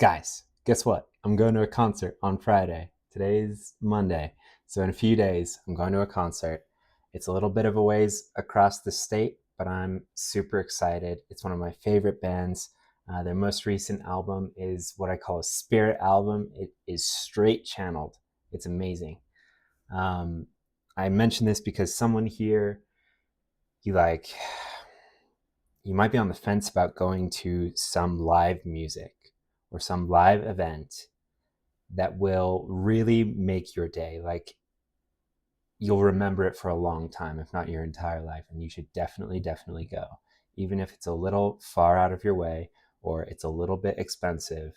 Guys, guess what? I'm going to a concert on Friday. Today's Monday. So in a few days, I'm going to a concert. It's a little bit of a ways across the state, but I'm super excited. It's one of my favorite bands. Their most recent album is what I call a spirit album. It is straight channeled. It's amazing. Um, I mention this because someone here, you like, you might be on the fence about going to some live music or some live event that will really make your day. Like, you'll remember it for a long time, if not your entire life. And you should definitely go, even if it's a little far out of your way or it's a little bit expensive.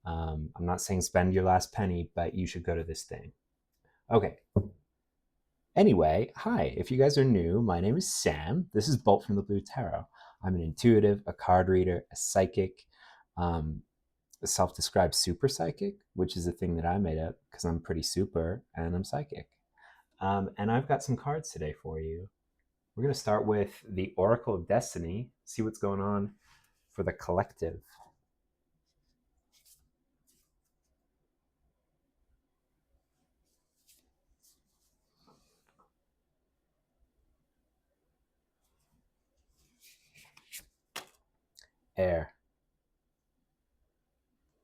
I'm not saying spend your last penny, but you should go to this thing. Okay. Anyway, hi. If you guys are new, my name is Sam. This is Bolt from the Blue Tarot. I'm an intuitive, a card reader, a psychic, a self-described super psychic, which is a thing that I made up because I'm pretty super and I'm psychic. And I've got some cards today for you. We're going to start with the Oracle of Destiny, see what's going on for the collective. Air.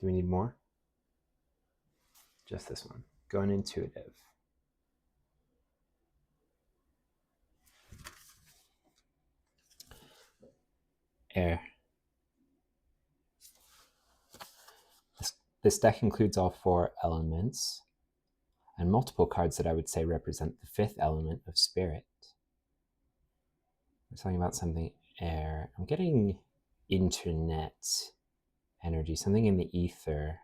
Do we need more? Just this one. Going intuitive. Air. This deck includes all four elements and multiple cards that I would say represent the fifth element of spirit. We're talking about something air. I'm getting internet energy, something in the ether,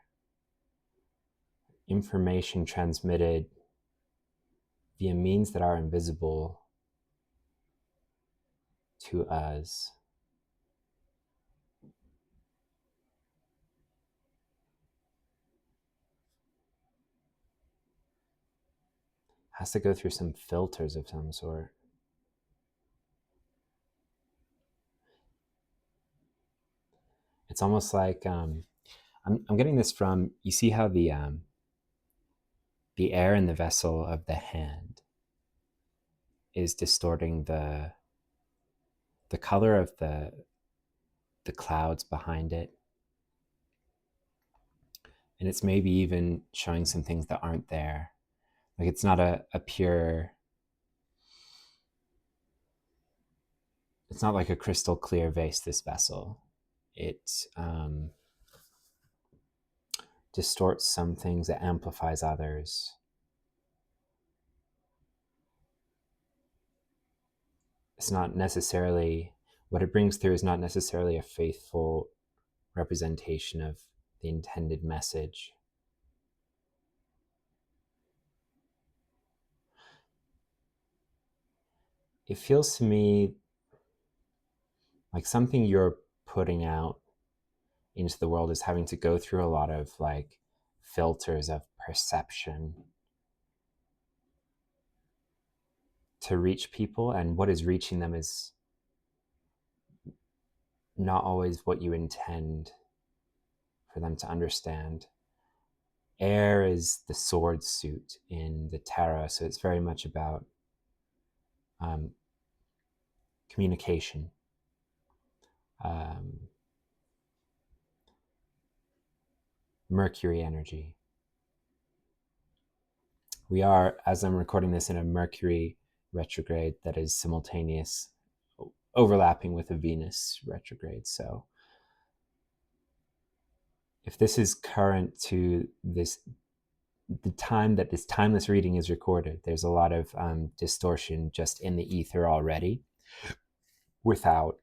information transmitted via means that are invisible to us. Has to go through some filters of some sort. It's almost like I'm getting this from, you see how the air in the vessel of the hand is distorting the color of the clouds behind it, and it's maybe even showing some things that aren't there. Like, it's not a pure, it's not like a crystal clear vase, this vessel. It distorts some things, it amplifies others. It's not necessarily, what it brings through is not necessarily a faithful representation of the intended message. It feels to me like something you're putting out into the world is having to go through a lot of like filters of perception to reach people, and what is reaching them is not always what you intend for them to understand. Air is the sword suit in the tarot, so it's very much about communication, Mercury energy. We are, as I'm recording this, in a Mercury retrograde that is simultaneous, overlapping with a Venus retrograde. So if this is current to the time that this timeless reading is recorded, there's a lot of distortion just in the ether already, without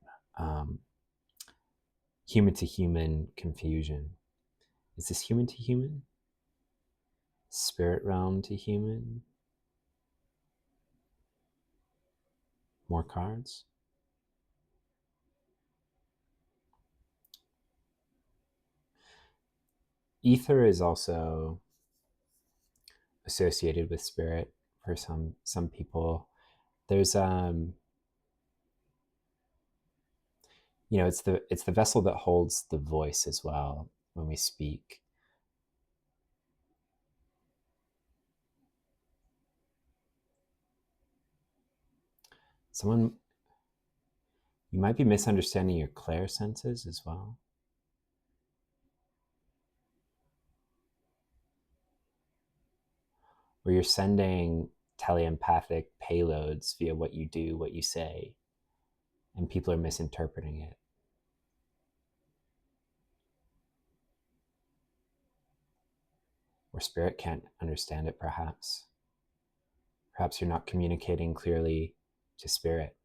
human to human confusion. Is this human to human? Spirit realm to human? More cards? Ether is also associated with spirit for some people. There's it's the vessel that holds the voice as well. when we speak. You might be misunderstanding your clair senses as well. Or you're sending telepathic payloads via what you do, what you say, and people are misinterpreting it. Or spirit can't understand it, perhaps. Perhaps you're not communicating clearly to spirit.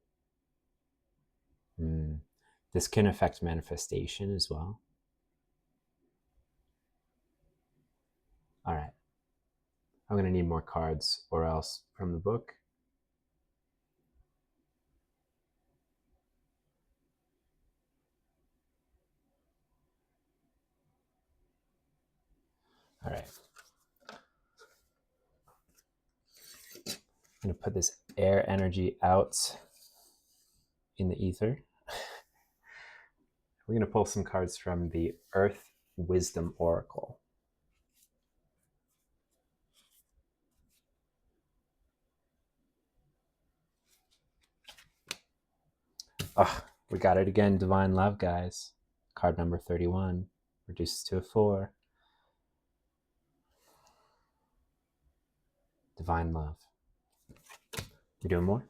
This can affect manifestation as well. All right. I'm going to need more cards or else from the book. All right. I'm going to put this air energy out in the ether. We're going to pull some cards from the Earth Wisdom Oracle. Oh, we got it again. Divine Love, guys. Card number 31 reduces to a 4. Divine Love. We doing more?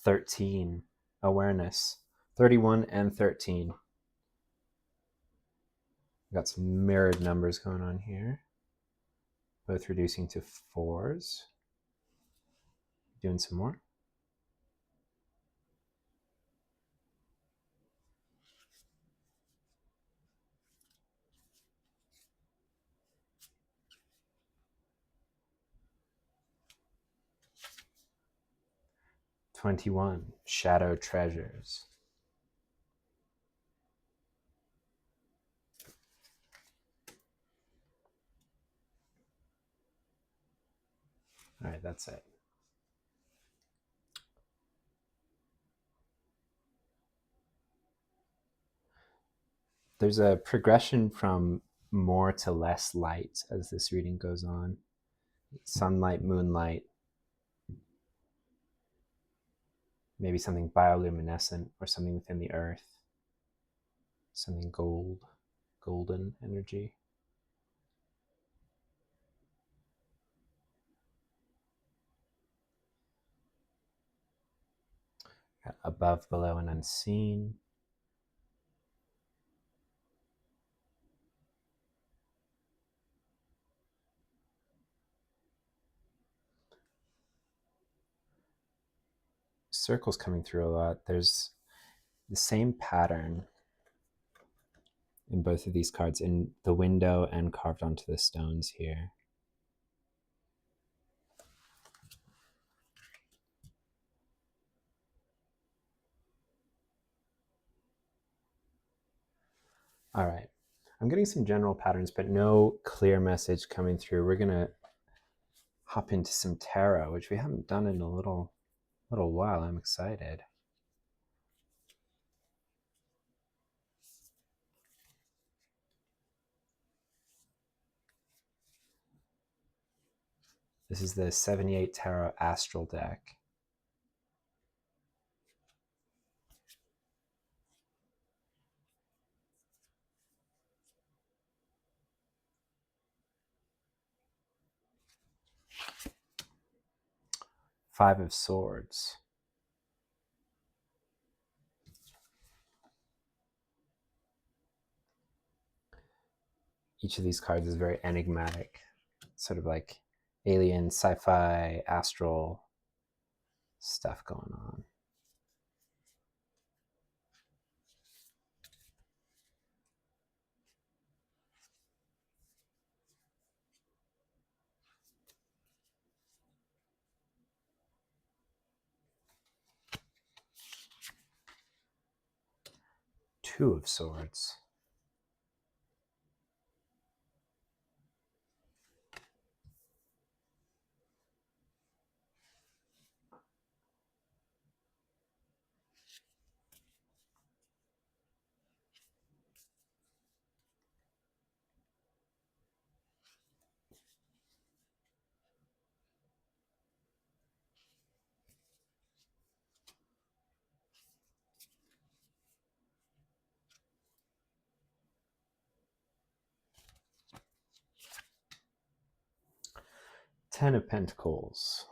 $13. Awareness. 31 and 13. We've got some mirrored numbers going on here. Both reducing to 4s. Doing some more. $21. Shadow Treasures. All right, that's it. There's a progression from more to less light as this reading goes on. Sunlight, moonlight, maybe something bioluminescent or something within the earth, something golden energy. Above, below, and unseen. Circles coming through a lot. There's the same pattern in both of these cards, in the window and carved onto the stones here. All right. I'm getting some general patterns, but no clear message coming through. We're going to hop into some tarot, which we haven't done in a little while. I'm excited. This is the 78 Tarot Astral deck. Five of Swords. Each of these cards is very enigmatic, sort of like alien, sci-fi, astral stuff going on. Two of Swords. Ten of Pentacles.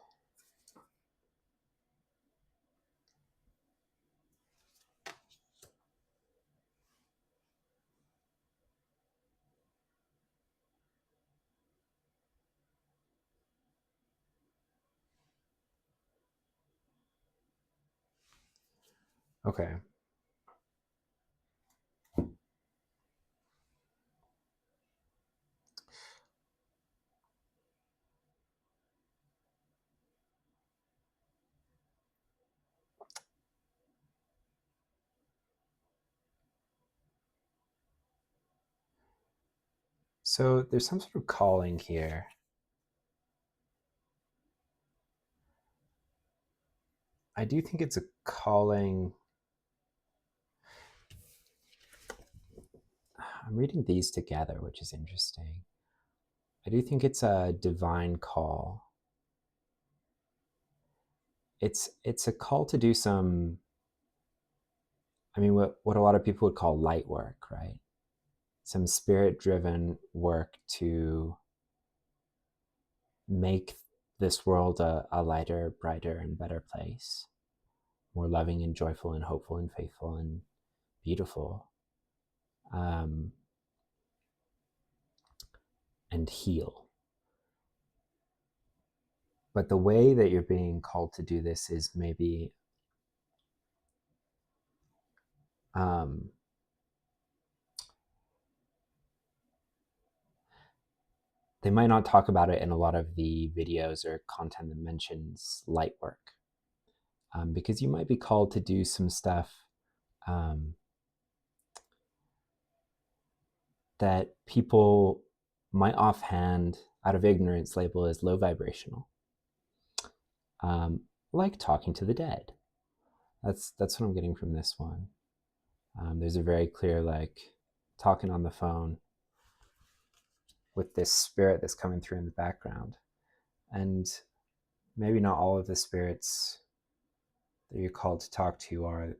Okay. So there's some sort of calling here. I do think it's a calling. I'm reading these together, which is interesting. I do think it's a divine call. It's a call to do some, I mean, what a lot of people would call light work, right? Some spirit-driven work to make this world a lighter, brighter, and better place, more loving and joyful and hopeful and faithful and beautiful, and heal. But the way that you're being called to do this is maybe they might not talk about it in a lot of the videos or content that mentions light work, because you might be called to do some stuff that people might offhand, out of ignorance, label as low vibrational, like talking to the dead. That's what I'm getting from this one. There's a very clear, like, talking on the phone with this spirit that's coming through in the background. And maybe not all of the spirits that you're called to talk to are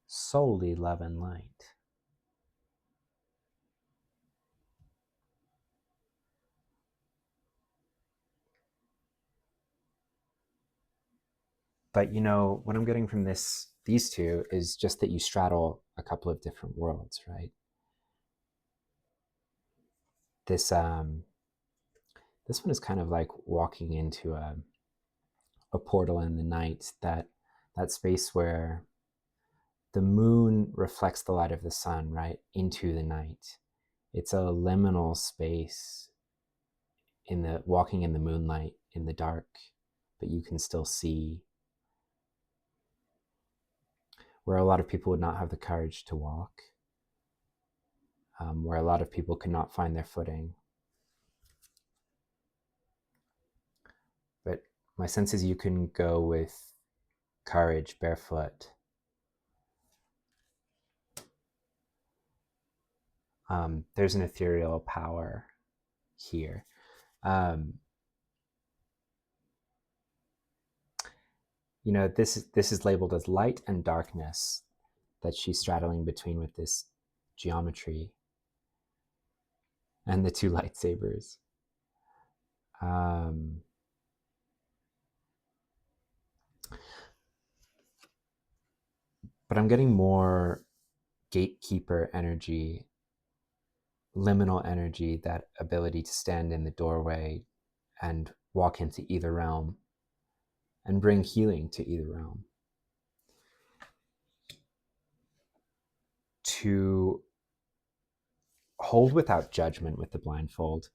solely love and light. But you know, what I'm getting from these two is just that you straddle a couple of different worlds, right? This this one is kind of like walking into a portal in the night, that space where the moon reflects the light of the sun, right, into the night. It's a liminal space in the walking in the moonlight in the dark, but you can still see, where a lot of people would not have the courage to walk, where a lot of people could not find their footing. But my sense is you can go with courage, barefoot. There's an ethereal power here. You know, this is labeled as light and darkness that she's straddling between with this geometry and the two lightsabers. But I'm getting more gatekeeper energy, liminal energy, that ability to stand in the doorway and walk into either realm and bring healing to either realm. To hold without judgment with the blindfold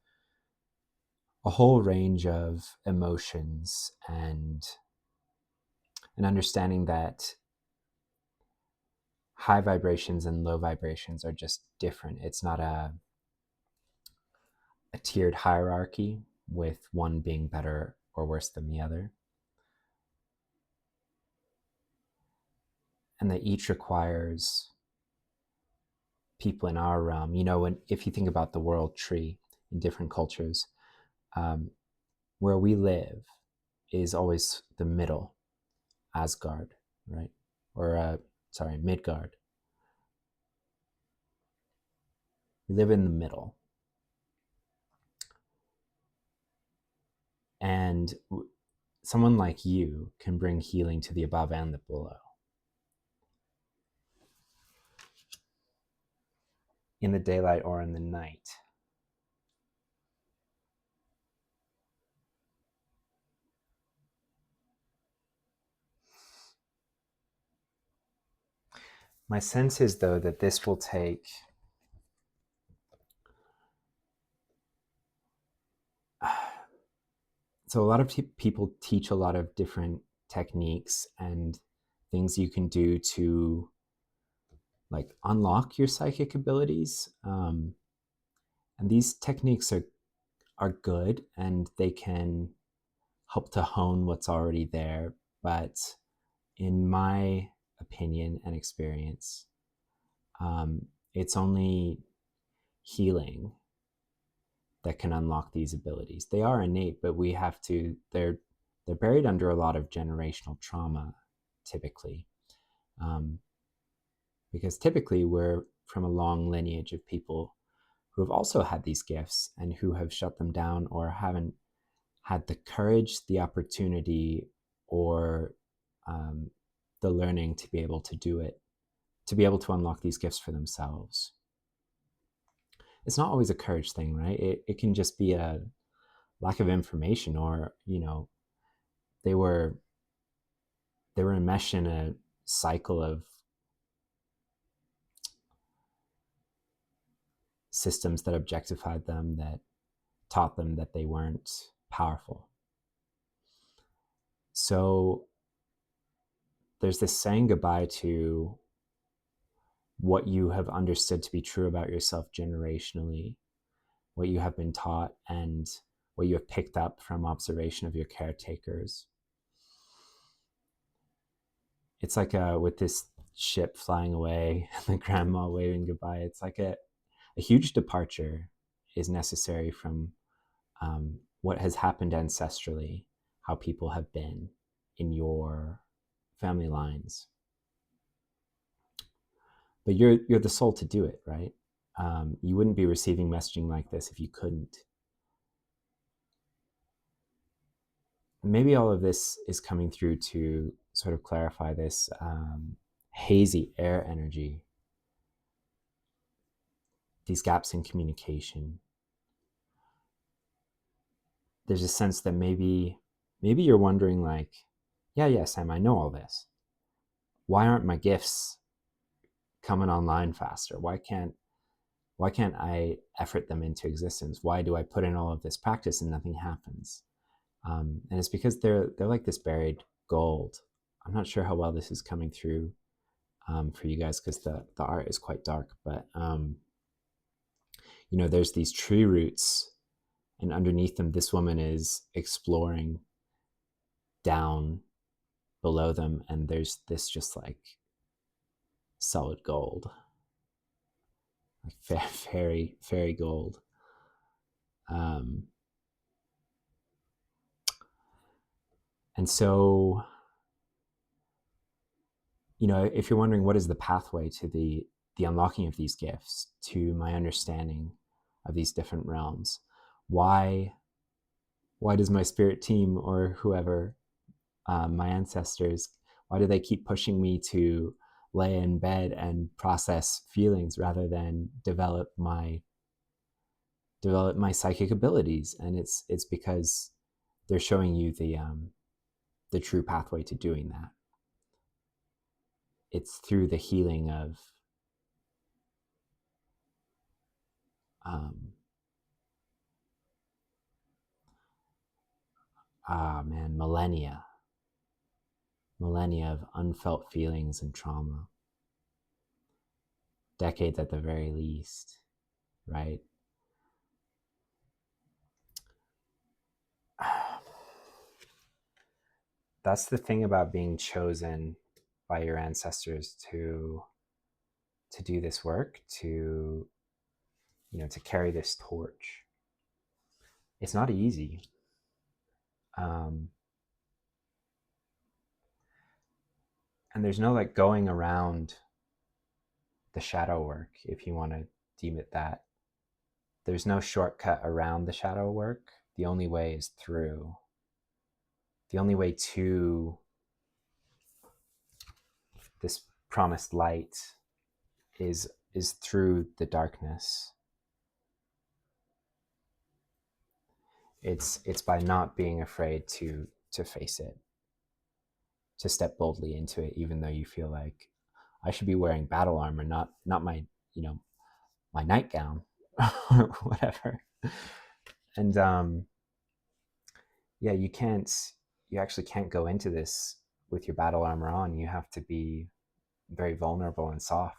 a whole range of emotions, and an understanding that high vibrations and low vibrations are just different. It's not a tiered hierarchy with one being better or worse than the other. And that each requires people in our realm. You know, if you think about the world tree in different cultures, where we live is always the middle, Asgard, right? Or, Midgard. We live in the middle. And someone like you can bring healing to the above and the below. In the daylight or in the night. My sense is, though, that this will take so a lot of people teach a lot of different techniques and things you can do to like unlock your psychic abilities, and these techniques are good and they can help to hone what's already there. But in my opinion and experience, it's only healing that can unlock these abilities. They are innate, but we have to, they're buried under a lot of generational trauma, typically. Because typically we're from a long lineage of people who have also had these gifts and who have shut them down or haven't had the courage, the opportunity, or the learning to be able to do it, to be able to unlock these gifts for themselves. It's not always a courage thing, right? It can just be a lack of information, or, you know, they were enmeshed in a cycle of systems that objectified them, that taught them that they weren't powerful. So there's this saying goodbye to what you have understood to be true about yourself generationally, what you have been taught, and what you have picked up from observation of your caretakers. It's like with this ship flying away and the grandma waving goodbye, it's like a huge departure is necessary from what has happened ancestrally, how people have been in your family lines. But you're the soul to do it, right? You wouldn't be receiving messaging like this if you couldn't. Maybe all of this is coming through to sort of clarify this hazy air energy, these gaps in communication. There's a sense that maybe you're wondering, like, yeah, Sam, I know all this. Why aren't my gifts coming online faster? Why can't I effort them into existence? Why do I put in all of this practice and nothing happens? And it's because they're like this buried gold. I'm not sure how well this is coming through for you guys, because the art is quite dark, but you know, there's these tree roots, and underneath them, this woman is exploring down below them, and there's this just like solid gold, like fairy gold. And so, you know, if you're wondering what is the pathway to the unlocking of these gifts, to my understanding of these different realms, why does my spirit team, or whoever, my ancestors, why do they keep pushing me to lay in bed and process feelings rather than develop my psychic abilities? And it's because they're showing you the true pathway to doing that. It's through the healing of millennia of unfelt feelings and trauma, decades at the very least, right? That's the thing about being chosen by your ancestors to do this work, to, you know, to carry this torch. It's not easy. And there's no like going around the shadow work, if you want to deem it that. There's no shortcut around the shadow work. The only way is through. the only way to this promised light is through the darkness. It's by not being afraid to face it, to step boldly into it, even though you feel like I should be wearing battle armor, not my, my nightgown or whatever. And yeah, you actually can't go into this with your battle armor on. You have to be very vulnerable and soft.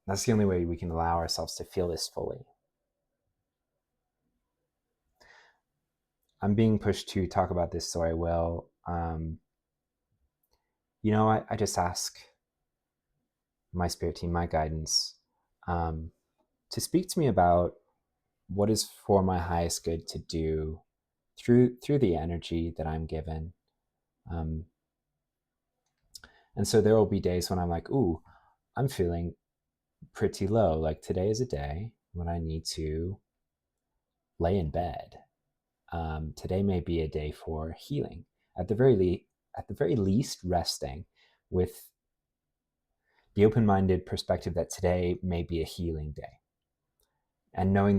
That's the only way we can allow ourselves to feel this fully. I'm being pushed to talk about this, so I will. I just ask my spirit team, my guidance, to speak to me about what is for my highest good to do through the energy that I'm given. And so there will be days when I'm like, ooh, I'm feeling pretty low. Like today is a day when I need to lay in bed. Today may be a day for healing. At the very least, resting with the open-minded perspective that today may be a healing day. And knowing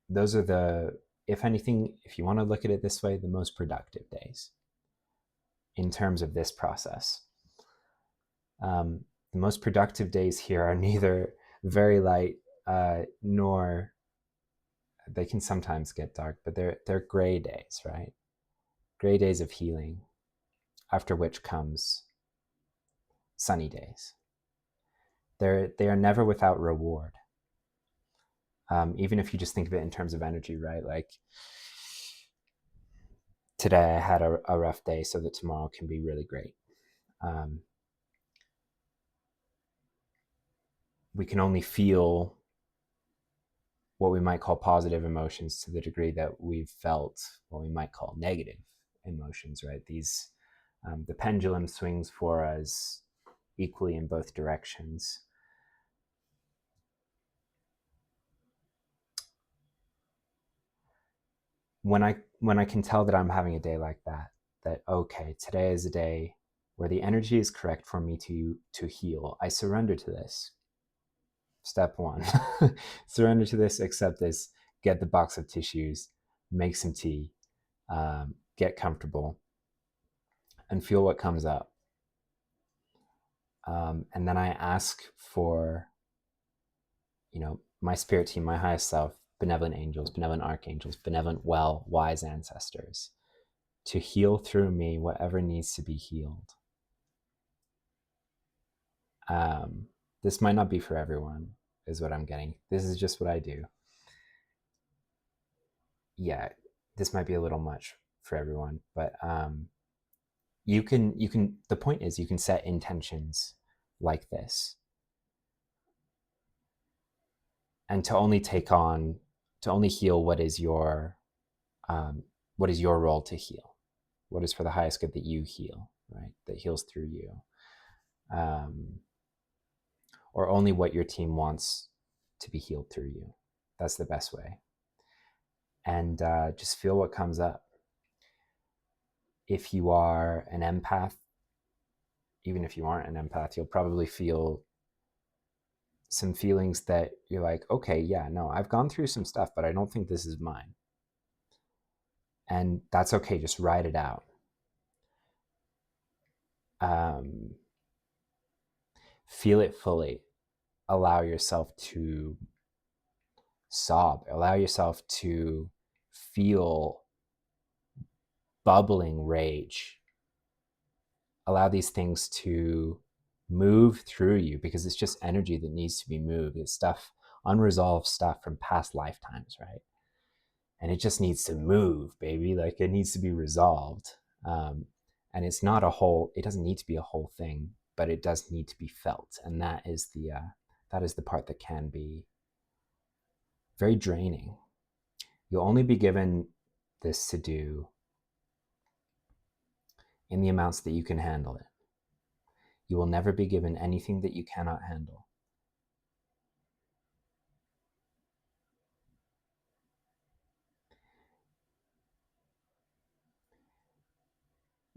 those are the, if anything, if you want to look at it this way, the most productive days in terms of this process. The most productive days here are neither very light nor, they can sometimes get dark, but they're gray days, right? Gray days of healing, after which comes sunny days. They are never without reward. Even if you just think of it in terms of energy, right? Like today I had a rough day so that tomorrow can be really great. We can only feel what we might call positive emotions to the degree that we've felt what we might call negative emotions, right? These, the pendulum swings for us equally in both directions. When I can tell that I'm having a day like that okay, today is a day where the energy is correct for me to heal, I surrender to this. Step one, surrender to this, accept this, get the box of tissues, make some tea, get comfortable, and feel what comes up. And then I ask for, my spirit team, my highest self, benevolent angels, benevolent archangels, benevolent, wise ancestors, to heal through me whatever needs to be healed. This might not be for everyone, is what I'm getting. This is just what I do. Yeah, this might be a little much for everyone, but you can, the point is you can set intentions like this, and to only heal what is your role to heal, what is for the highest good that you heal, right? That heals through you, or only what your team wants to be healed through you. That's the best way. And just feel what comes up. If you are an empath, even if you aren't an empath, you'll probably feel some feelings that you're like, okay, yeah, no, I've gone through some stuff, but I don't think this is mine. And that's okay, just ride it out. Feel it fully. Allow yourself to sob. Allow yourself to feel bubbling rage. Allow these things to move through you, because it's just energy that needs to be moved. It's stuff, unresolved stuff from past lifetimes, right? And it just needs to move, baby. Like it needs to be resolved. And it's not it doesn't need to be a whole thing, but it does need to be felt. And that is the part that can be very draining. You'll only be given this to do in the amounts that you can handle it. You will never be given anything that you cannot handle.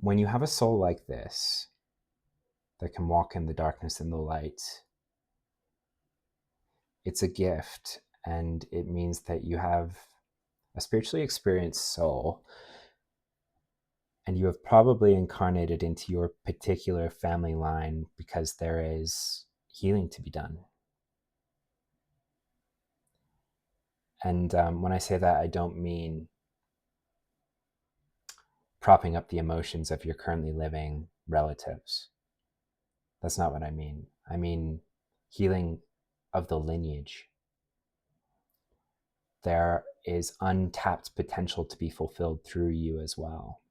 When you have a soul like this that can walk in the darkness and the light, it's a gift, and it means that you have a spiritually experienced soul, and you have probably incarnated into your particular family line because there is healing to be done. And when I say that, I don't mean propping up the emotions of your currently living relatives. That's not what I mean. I mean healing of the lineage. There is untapped potential to be fulfilled through you as well.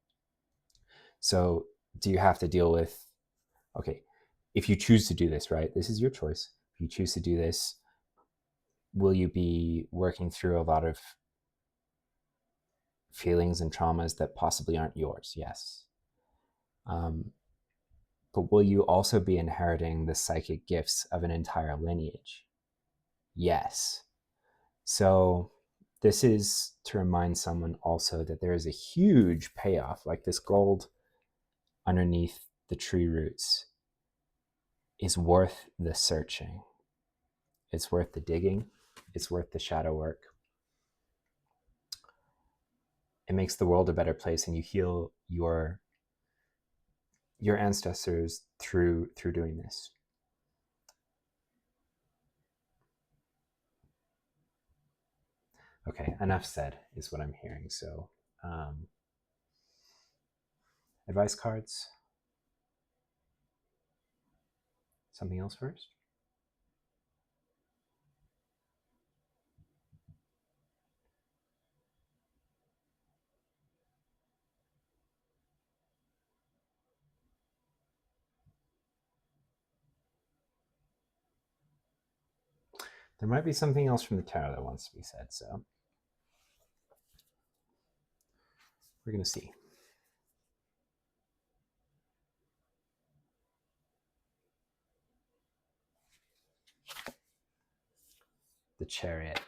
So do you have to deal with, okay, if you choose to do this, right? This is your choice. If you choose to do this, will you be working through a lot of feelings and traumas that possibly aren't yours? Yes. But will you also be inheriting the psychic gifts of an entire lineage? Yes. So this is to remind someone also that there is a huge payoff, like this gold underneath the tree roots is worth the searching. It's worth the digging. It's worth the shadow work. It makes the world a better place, and you heal your ancestors through doing this. Okay, enough said is what I'm hearing. So advice cards. Something else first? There might be something else from the tarot that wants to be said, so we're going to see. The Chariot.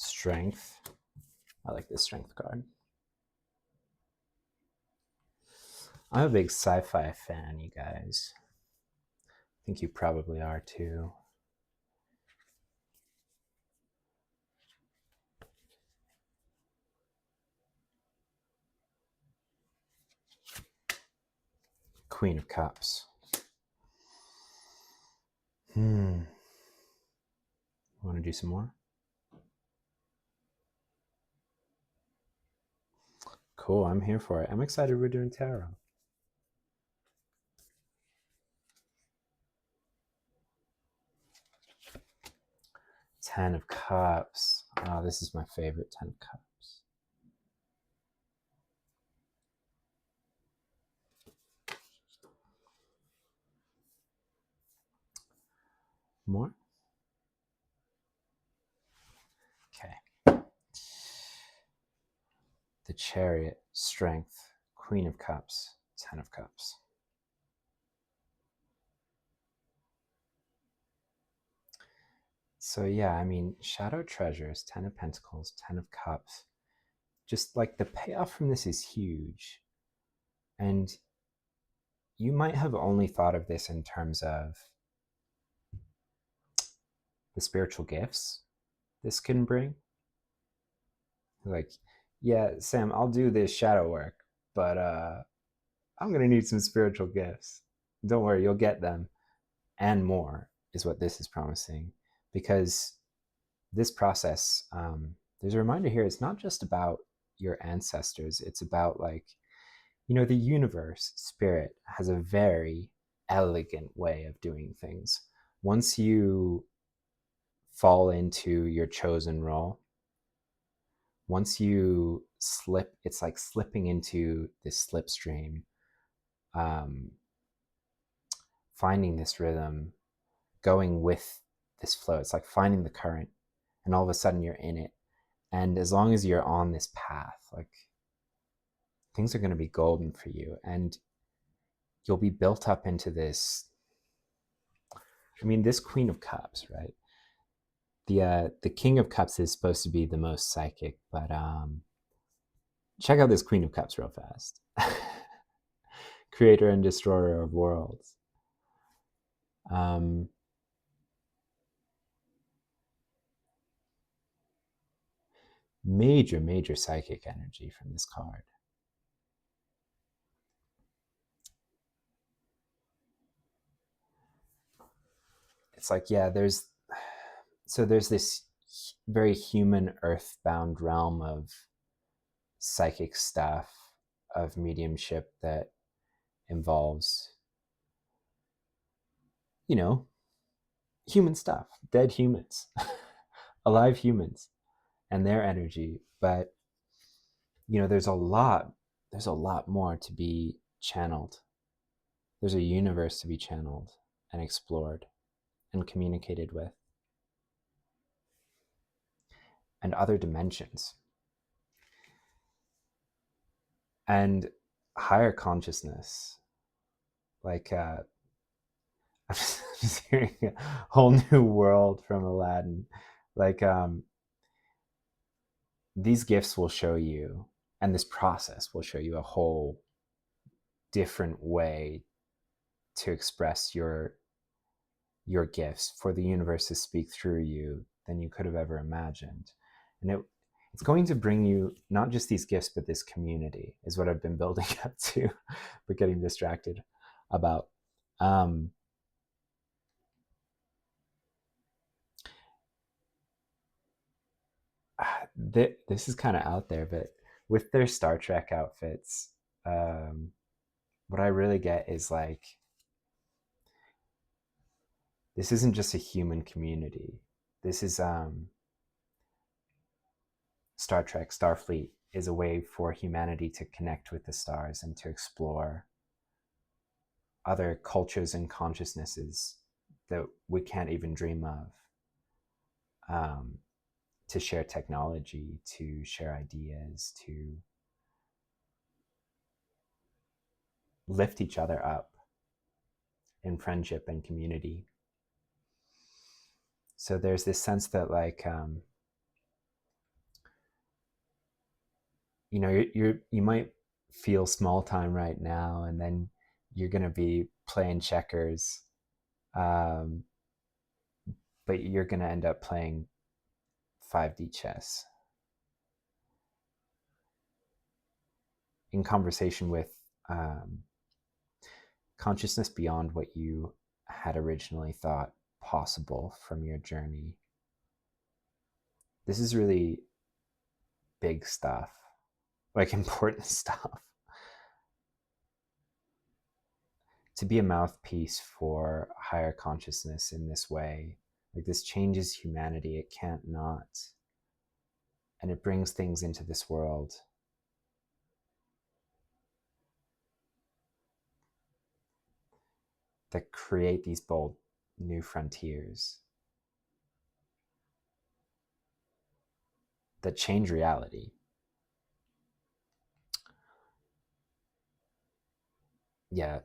Strength. I like this strength card. I'm a big sci-fi fan, you guys. I think you probably are too. Queen of Cups. Want to do some more? Cool, I'm here for it. I'm excited we're doing tarot. Ten of Cups. Oh, this is my favorite Ten of Cups. More? Okay. The Chariot, Strength, Queen of Cups, Ten of Cups. So yeah, I mean, Shadow Treasures, Ten of Pentacles, Ten of Cups. Just like the payoff from this is huge. And you might have only thought of this in terms of the spiritual gifts this can bring. Like, yeah, Sam, I'll do this shadow work, but I'm going to need some spiritual gifts. Don't worry, you'll get them. And more is what this is promising. Because this process, there's a reminder here, it's not just about your ancestors. It's about, like, you know, the universe, spirit, has a very elegant way of doing things. Once you fall into your chosen role, once you slip, it's like slipping into this slipstream, um, finding this rhythm, going with this flow. It's like finding the current, and all of a sudden you're in it. And as long as you're on this path, like, things are going to be golden for you, and you'll be built up into this. I mean, this Queen of Cups, right? The King of Cups is supposed to be the most psychic, but check out this Queen of Cups real fast. Creator and destroyer of worlds. Major psychic energy from this card. It's like, yeah, there's this very human earthbound realm of psychic stuff, of mediumship that involves, human stuff, dead humans, alive humans, and their energy. But there's a lot more to be channeled. There's a universe to be channeled and explored and communicated with, and other dimensions and higher consciousness. Like, I'm just hearing a whole new world from Aladdin. Like, these gifts will show you, and this process will show you a whole different way to express your gifts, for the universe to speak through you, than you could have ever imagined. And it's going to bring you not just these gifts, but this community, is what I've been building up to, but getting distracted about. This is kind of out there, but with their Star Trek outfits, what I really get is like, this isn't just a human community. This is Star Trek, Starfleet is a way for humanity to connect with the stars and to explore other cultures and consciousnesses that we can't even dream of. To share technology, to share ideas, to lift each other up in friendship and community. So there's this sense that, like, you might feel small time right now, and then you're going to be playing checkers, but you're going to end up playing 5D chess in conversation with consciousness beyond what you had originally thought possible from your journey. This is really big stuff, like important stuff. To be a mouthpiece for higher consciousness in this way, like, this changes humanity. It can't not. And it brings things into this world that create these bold new frontiers that change reality. Yeah.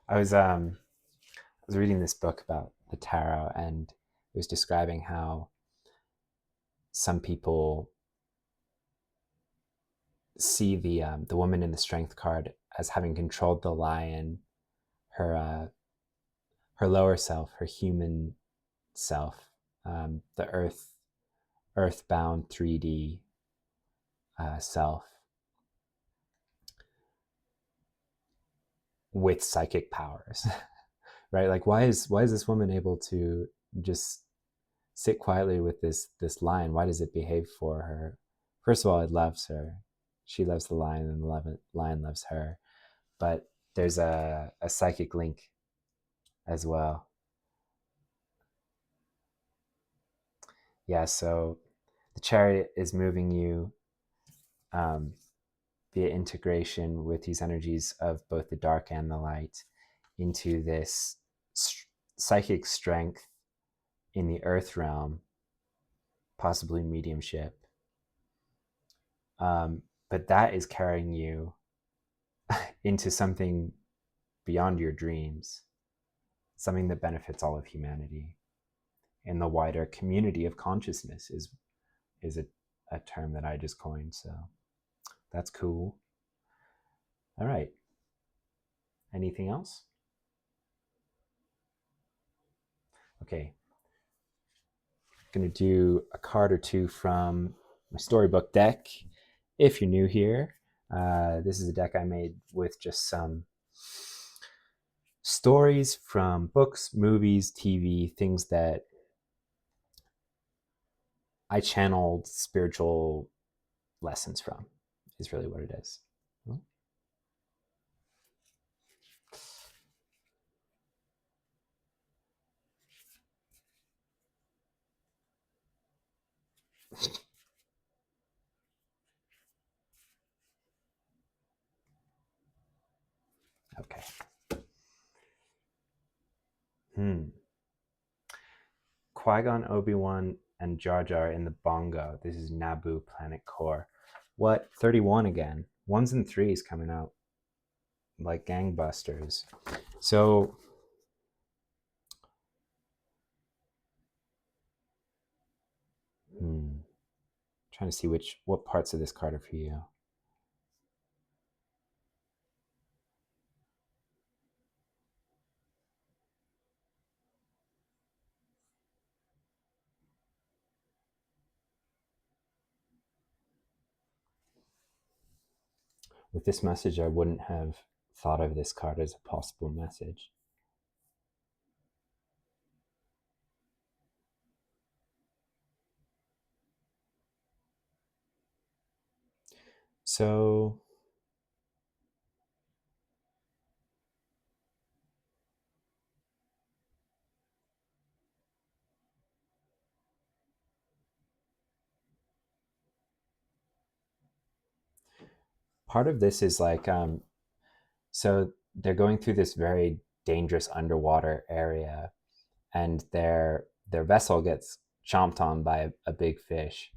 I was reading this book about the tarot, and it was describing how some people see the woman in the Strength card as having controlled the lion, her lower self, her human self, the earthbound 3D self, with psychic powers. Right? Like, why is this woman able to just sit quietly with this lion? Why does it behave for her? First of all, it loves her. She loves the lion, and the lion loves her. But there's a psychic link as well. Yeah, so the chariot is moving you um, via integration with these energies of both the dark and the light into this psychic strength in the earth realm, possibly mediumship. But that is carrying you into something beyond your dreams, something that benefits all of humanity. And the wider community of consciousness is a term that I just coined. So that's cool. All right. Anything else? Okay. I'm going to do a card or two from my storybook deck. If you're new here, this is a deck I made with just some stories from books, movies, TV, things that I channeled spiritual lessons from, is really what it is. Okay. Qui-Gon, Obi-Wan, and Jar Jar in the bongo. This is Naboo Planet Core. What? 31 again. Ones and threes coming out like gangbusters. So trying to see what parts of this card are for you. With this message, I wouldn't have thought of this card as a possible message. So part of this is like, so they're going through this very dangerous underwater area, and their vessel gets chomped on by a big fish.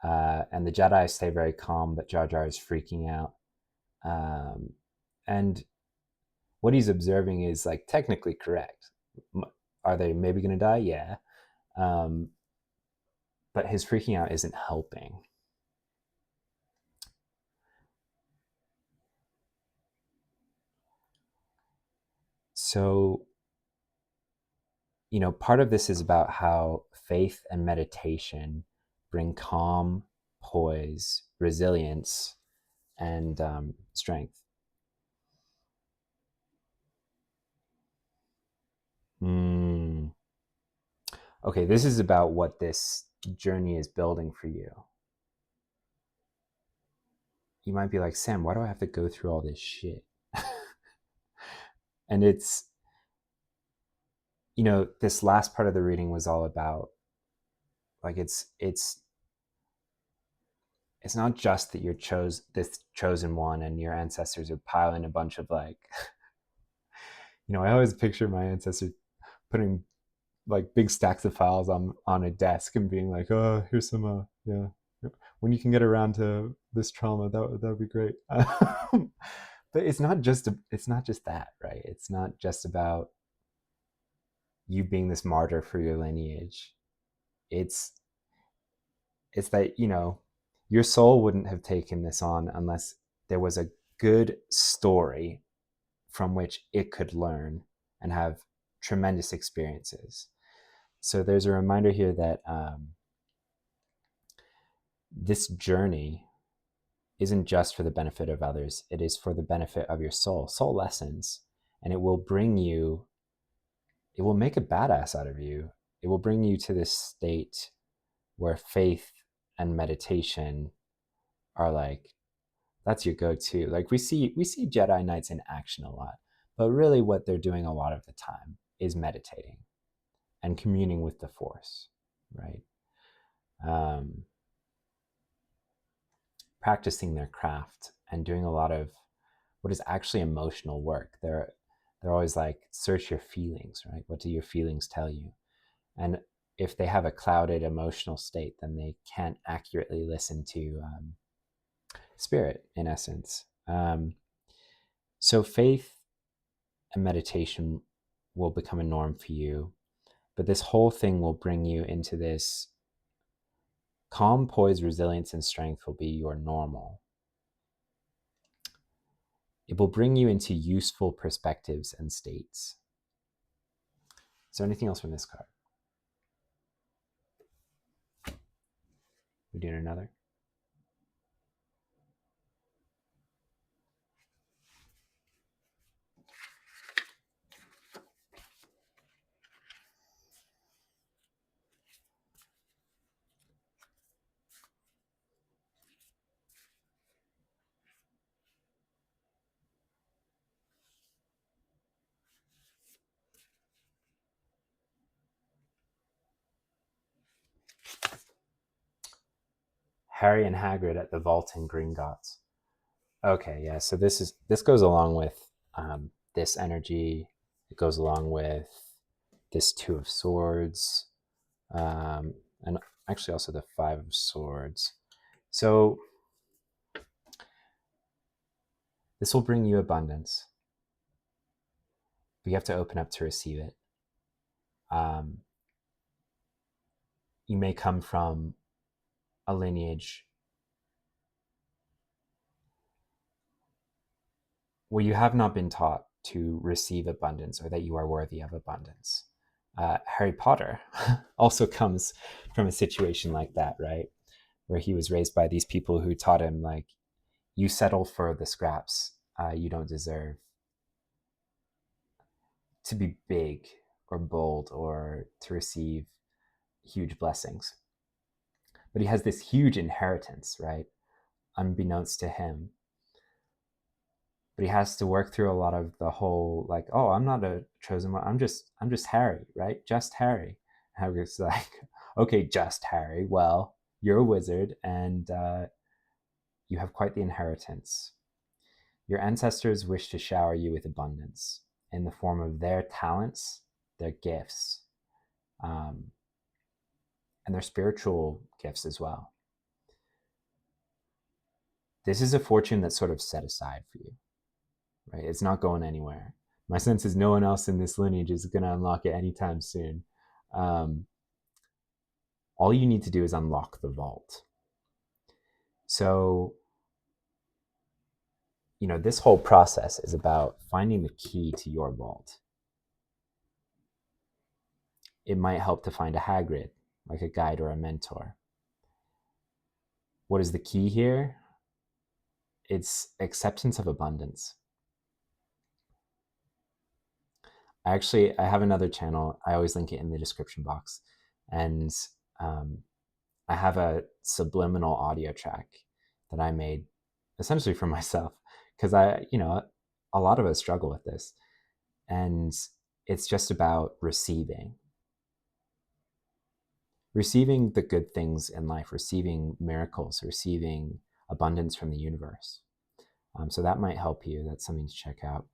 And the Jedi stay very calm, but Jar Jar is freaking out. And what he's observing is like technically correct. Are they maybe going to die? Yeah. But his freaking out isn't helping. So, part of this is about how faith and meditation bring calm, poise, resilience, and strength. Okay, this is about what this journey is building for you. You might be like, Sam, why do I have to go through all this shit? And it's, this last part of the reading was all about, like, it's not just that you're this chosen one and your ancestors are piling a bunch of like, I always picture my ancestors putting like big stacks of files on a desk and being like, oh, here's some yeah, when you can get around to this trauma, that would be great. But it's not just that, right? It's not just about you being this martyr for your lineage. It's that your soul wouldn't have taken this on unless there was a good story from which it could learn and have tremendous experiences. So there's a reminder here that this journey isn't just for the benefit of others. It is for the benefit of your soul lessons, and it will make a badass out of you. It will bring you to this state where faith and meditation are like, that's your go-to. Like we see Jedi Knights in action a lot, but really what they're doing a lot of the time is meditating and communing with the Force, right? um, practicing their craft and doing a lot of what is actually emotional work. They're always like, search your feelings, right? What do your feelings tell you? And if they have a clouded emotional state, then they can't accurately listen to spirit, in essence. So faith and meditation will become a norm for you, but this whole thing will bring you into this calm, poise, resilience, and strength will be your normal. It will bring you into useful perspectives and states. Is there anything else from this card? We're doing another. Harry and Hagrid at the vault in Gringotts. Okay, yeah. So this goes along with this energy. It goes along with this Two of Swords, and actually also the Five of Swords. So this will bring you abundance. But you have to open up to receive it. You may come from a lineage where you have not been taught to receive abundance or that you are worthy of abundance. Harry Potter also comes from a situation like that, right? Where he was raised by these people who taught him, like, you settle for the scraps. You don't deserve to be big or bold or to receive huge blessings. But he has this huge inheritance, right? Unbeknownst to him. But he has to work through a lot of the whole, like, oh, I'm not a chosen one. I'm just Harry, right? Just Harry. Harry's like, okay, just Harry. Well, you're a wizard and you have quite the inheritance. Your ancestors wish to shower you with abundance in the form of their talents, their gifts, and their spiritual gifts as well. This is a fortune that's sort of set aside for you, right? It's not going anywhere. My sense is no one else in this lineage is going to unlock it anytime soon. All you need to do is unlock the vault. So, this whole process is about finding the key to your vault. It might help to find a Hagrid, like a guide or a mentor. What is the key here? It's acceptance of abundance. I have another channel. I always link it in the description box. And I have a subliminal audio track that I made essentially for myself because a lot of us struggle with this. And it's just about receiving the good things in life, receiving miracles, receiving abundance from the universe. So that might help you. That's something to check out.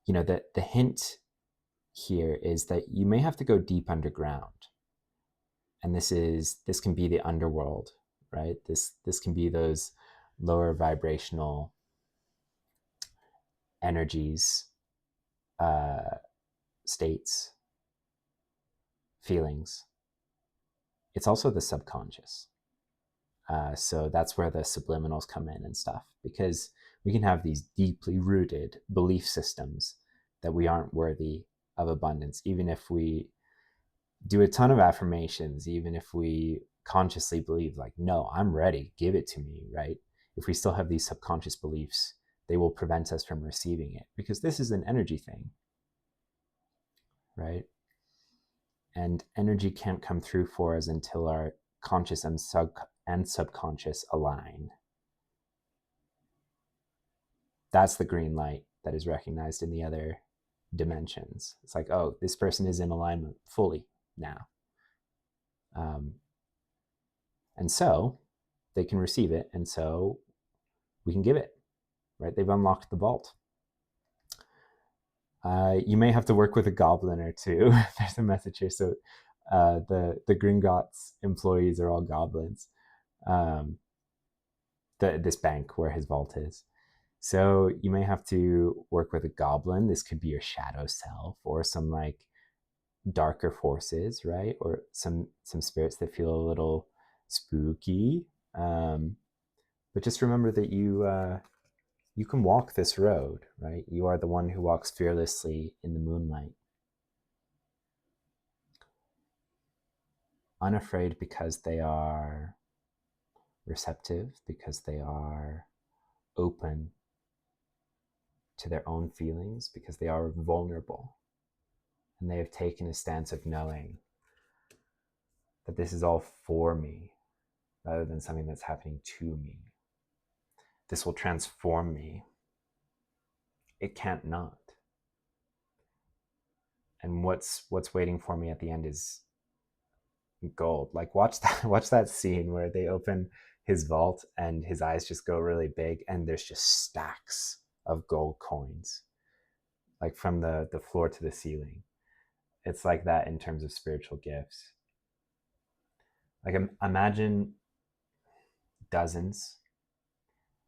The hint here is that you may have to go deep underground. And this can be the underworld, right? This can be those lower vibrational energies, states, feelings. It's also the subconscious. So that's where the subliminals come in and stuff, because we can have these deeply rooted belief systems that we aren't worthy of abundance, even if we do a ton of affirmations, even if we consciously believe, like, no, I'm ready, give it to me, right? If we still have these subconscious beliefs, they will prevent us from receiving it, because this is an energy thing, right? And energy can't come through for us until our conscious and subconscious align. That's the green light that is recognized in the other dimensions. It's like, oh, this person is in alignment fully now. And so they can receive it, and so we can give it, right? They've unlocked the vault. You may have to work with a goblin or two. There's a message here. So the Gringotts employees are all goblins. This bank where his vault is. So you may have to work with a goblin. This could be your shadow self, or some like darker forces, right? Or some spirits that feel a little spooky. But just remember that you can walk this road, right? You are the one who walks fearlessly in the moonlight. Unafraid because they are receptive, because they are open to their own feelings, because they are vulnerable. And they have taken a stance of knowing that this is all for me rather than something that's happening to me. This will transform me. It can't not. And what's waiting for me at the end is gold. Like watch that scene where they open his vault and his eyes just go really big and there's just stacks of gold coins, like from the floor to the ceiling. It's like that in terms of spiritual gifts. Like imagine dozens,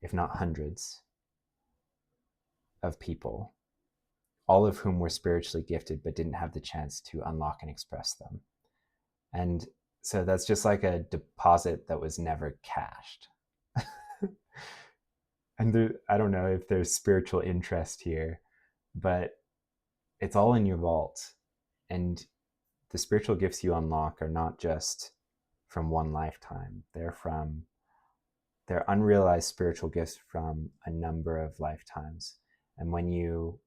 if not hundreds, of people, all of whom were spiritually gifted but didn't have the chance to unlock and express them. And so that's just like a deposit that was never cashed. And I don't know if there's spiritual interest here, but it's all in your vault. And the spiritual gifts you unlock are not just from one lifetime. They're unrealized spiritual gifts from a number of lifetimes. And when you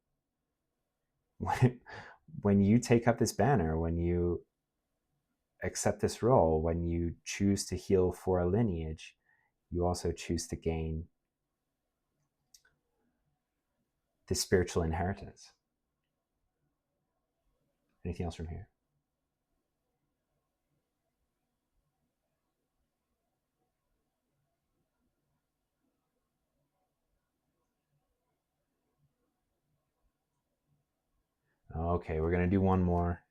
take up this banner, when you accept this role, when you choose to heal for a lineage, you also choose to gain this spiritual inheritance. Anything else from here? Okay, we're gonna do one more.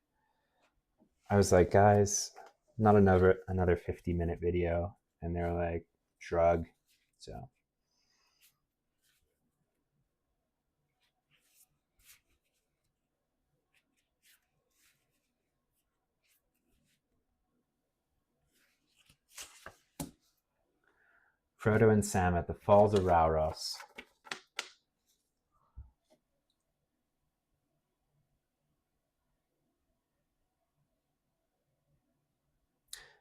I was like, guys, not another 50-minute video, and they're like, shrug. So Frodo and Sam at the Falls of Rauros.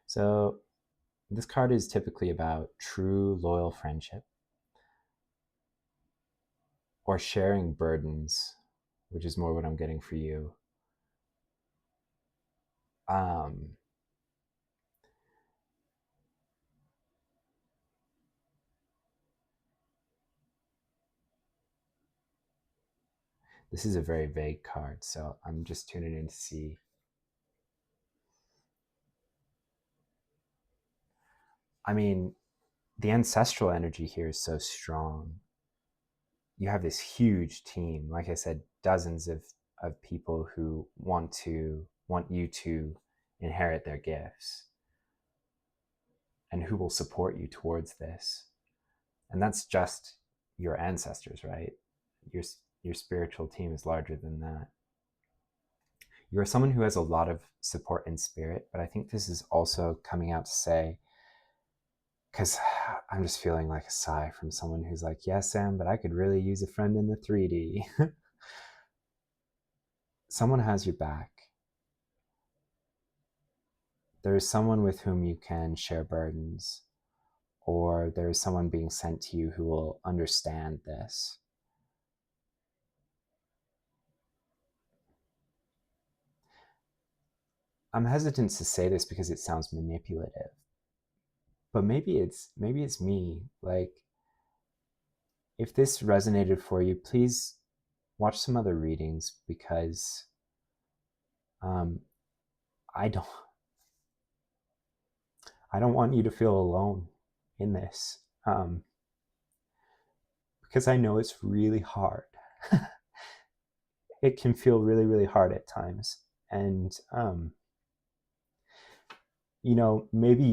So this card is typically about true loyal friendship or sharing burdens, which is more what I'm getting for you. This is a very vague card, so I'm just tuning in to see. I mean, the ancestral energy here is so strong. You have this huge team, like I said, dozens of people who want you to inherit their gifts and who will support you towards this. And that's just your ancestors, right? Your spiritual team is larger than that. You're someone who has a lot of support in spirit, but I think this is also coming out to say, because I'm just feeling like a sigh from someone who's like, yeah, Sam, but I could really use a friend in the 3D. Someone has your back. There is someone with whom you can share burdens, or there is someone being sent to you who will understand this. I'm hesitant to say this because it sounds manipulative, but maybe it's me. Like, if this resonated for you, please watch some other readings, because I don't I don't want you to feel alone in this, because I know it's really hard. It can feel really, really hard at times. And, you know, maybe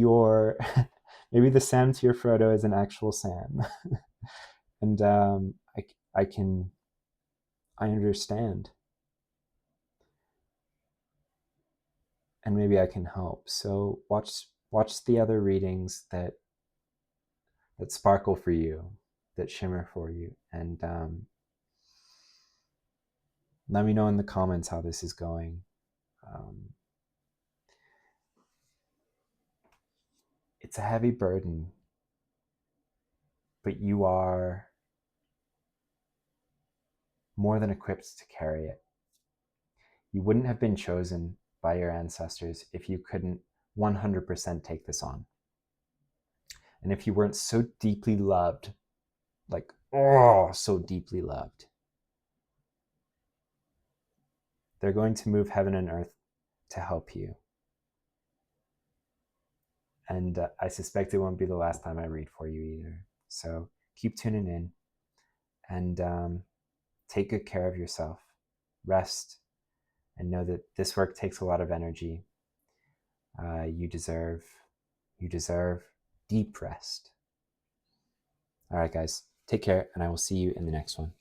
maybe the Sam to your Frodo is an actual Sam. And I understand. And maybe I can help. So watch the other readings that sparkle for you, that shimmer for you, and let me know in the comments how this is going. It's a heavy burden, but you are more than equipped to carry it. You wouldn't have been chosen by your ancestors if you couldn't 100% take this on. And if you weren't so deeply loved, like, oh, so deeply loved, they're going to move heaven and earth to help you. And I suspect it won't be the last time I read for you either. So keep tuning in, and take good care of yourself. Rest, and know that this work takes a lot of energy. You deserve deep rest. All right, guys, take care, and I will see you in the next one.